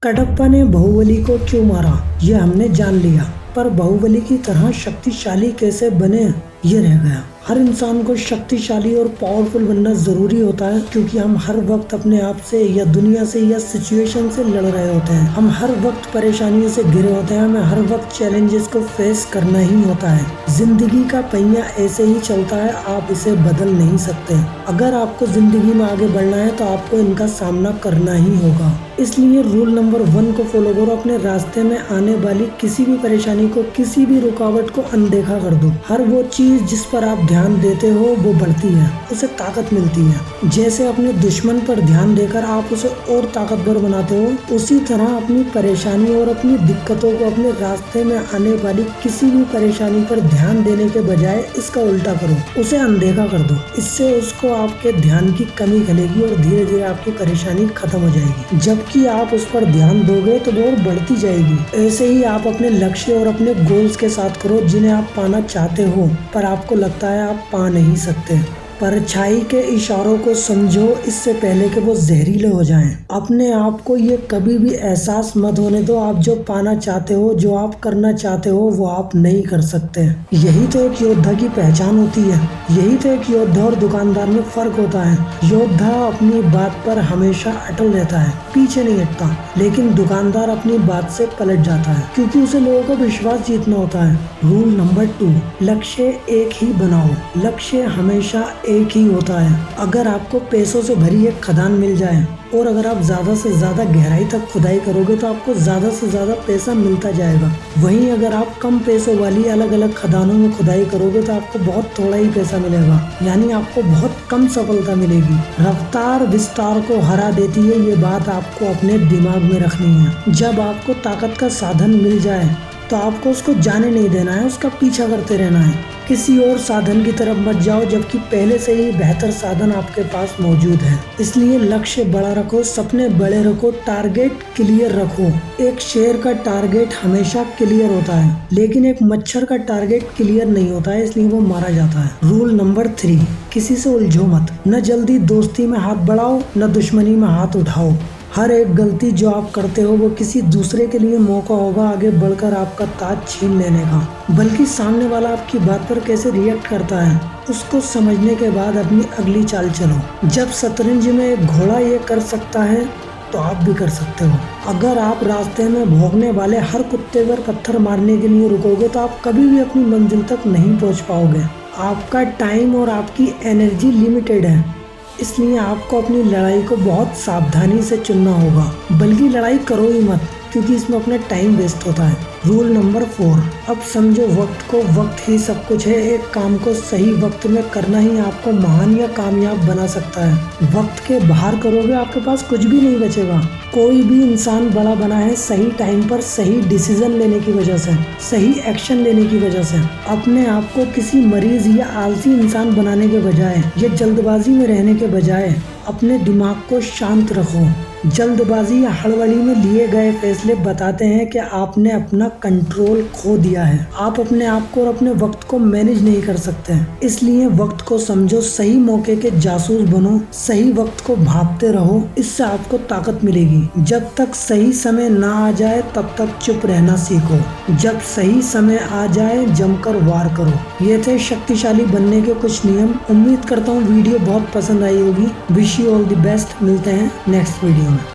कडप्पा ने बाहुबली को क्यों मारा ये हमने जान लिया, पर बाहुबली की तरह शक्तिशाली कैसे बने ये रह गया। हर इंसान को शक्तिशाली और पावरफुल बनना जरूरी होता है, क्योंकि हम हर वक्त अपने आप से या दुनिया से या सिचुएशन से लड़ रहे होते हैं। हम हर वक्त परेशानियों से घिरे होते हैं। हमें हर वक्त चैलेंजेस को फेस करना ही होता है। जिंदगी का पहिया ऐसे ही चलता है, आप इसे बदल नहीं सकते। अगर आपको जिंदगी में आगे बढ़ना है तो आपको इनका सामना करना ही होगा। इसलिए रूल नंबर 1 को फॉलो करो। अपने रास्ते में आने वाली किसी भी परेशानी को, किसी भी रुकावट को अनदेखा कर दो। हर वो चीज जिस पर आप ध्यान देते हो वो बढ़ती है, उसे ताकत मिलती है। जैसे अपने दुश्मन पर ध्यान देकर आप उसे और ताकतवर बनाते हो, उसी तरह अपनी परेशानी और अपनी दिक्कतों को, अपने रास्ते में आने वाली किसी भी परेशानी पर ध्यान देने के बजाय इसका उल्टा करो, उसे अनदेखा कर दो। इससे उसको आपके ध्यान की कमी खलेगी और धीरे धीरे आपकी परेशानी खत्म हो जाएगी। जबकि आप उस पर ध्यान दोगे तो वो और बढ़ती जाएगी। ऐसे ही आप अपने लक्ष्य और अपने गोल्स के साथ करो जिन्हें आप पाना चाहते हो, पर आपको लगता है आप पा नहीं सकते। परछाई के इशारों को समझो इससे पहले कि वो जहरीले हो जाएं। अपने आप को ये कभी भी एहसास मत होने दो आप जो पाना चाहते हो, जो आप करना चाहते हो वो आप नहीं कर सकते। यही तो एक योद्धा की पहचान होती है। यही तो एक योद्धा और दुकानदार में फर्क होता है। योद्धा अपनी बात पर हमेशा अटल रहता है, पीछे नहीं हटता, लेकिन दुकानदार अपनी बात से पलट जाता है, क्योंकि उसे लोगों का विश्वास जीतना होता है। रूल नंबर 2, लक्ष्य एक ही बनाओ। लक्ष्य हमेशा एक ही होता है। अगर आपको पैसों से भरी एक खदान मिल जाए और अगर आप ज्यादा से ज्यादा गहराई तक खुदाई करोगे तो आपको ज्यादा से ज्यादा पैसा मिलता जाएगा। वहीं अगर आप कम पैसों वाली अलग अलग खदानों में खुदाई करोगे तो आपको बहुत थोड़ा ही पैसा मिलेगा, यानी आपको बहुत कम सफलता मिलेगी। रफ्तार विस्तार को हरा देती है, ये बात आपको अपने दिमाग में रखनी है। जब आपको ताकत का साधन मिल जाए तो आपको उसको जाने नहीं देना है, उसका पीछा करते रहना है। किसी और साधन की तरफ मत जाओ जबकि पहले से ही बेहतर साधन आपके पास मौजूद है। इसलिए लक्ष्य बड़ा रखो, सपने बड़े रखो, टारगेट क्लियर रखो। एक शेर का टारगेट हमेशा क्लियर होता है, लेकिन एक मच्छर का टारगेट क्लियर नहीं होता है, इसलिए वो मारा जाता है। रूल नंबर 3, किसी से उलझो मत। न जल्दी दोस्ती में हाथ बढ़ाओ, न दुश्मनी में हाथ उठाओ। हर एक गलती जो आप करते हो वो किसी दूसरे के लिए मौका होगा आगे बढ़कर आपका ताज छीन लेने का। बल्कि सामने वाला आपकी बात पर कैसे रिएक्ट करता है उसको समझने के बाद अपनी अगली चाल चलो। जब शतरंज में एक घोड़ा ये कर सकता है तो आप भी कर सकते हो। अगर आप रास्ते में भौंकने वाले हर कुत्ते पर पत्थर मारने के लिए रुकोगे तो आप कभी भी अपनी मंजिल तक नहीं पहुंच पाओगे। आपका टाइम और आपकी एनर्जी लिमिटेड है, इसलिए आपको अपनी लड़ाई को बहुत सावधानी से चुनना होगा। बल्कि लड़ाई करो ही मत, क्योंकि इसमें अपना टाइम वेस्ट होता है। रूल नंबर 4, अब समझो वक्त को, वक्त ही सब कुछ है। एक काम को सही वक्त में करना ही आपको महान या कामयाब बना सकता है। वक्त के बाहर करोगे आपके पास कुछ भी नहीं बचेगा। कोई भी इंसान बड़ा बना है सही टाइम पर सही डिसीजन लेने की वजह से, सही एक्शन लेने की वजह से। अपने आप को किसी मरीज या आलसी इंसान बनाने के बजाय या जल्दबाजी में रहने के बजाय अपने दिमाग को शांत रखो। जल्दबाजी या हड़बड़ी में लिए गए फैसले बताते हैं कि आपने अपना कंट्रोल खो दिया है। आप अपने आप को और अपने वक्त को मैनेज नहीं कर सकते। इसलिए वक्त को समझो, सही मौके के जासूस बनो, सही वक्त को भांपते रहो, इससे आपको ताकत मिलेगी। जब तक सही समय ना आ जाए तब तक चुप रहना सीखो, जब सही समय आ जाए जमकर वार करो। ये थे शक्तिशाली बनने के कुछ नियम। उम्मीद करता हूँ वीडियो बहुत पसंद आई होगी। Wish you all the best. मिलते हैं नेक्स्ट वीडियो।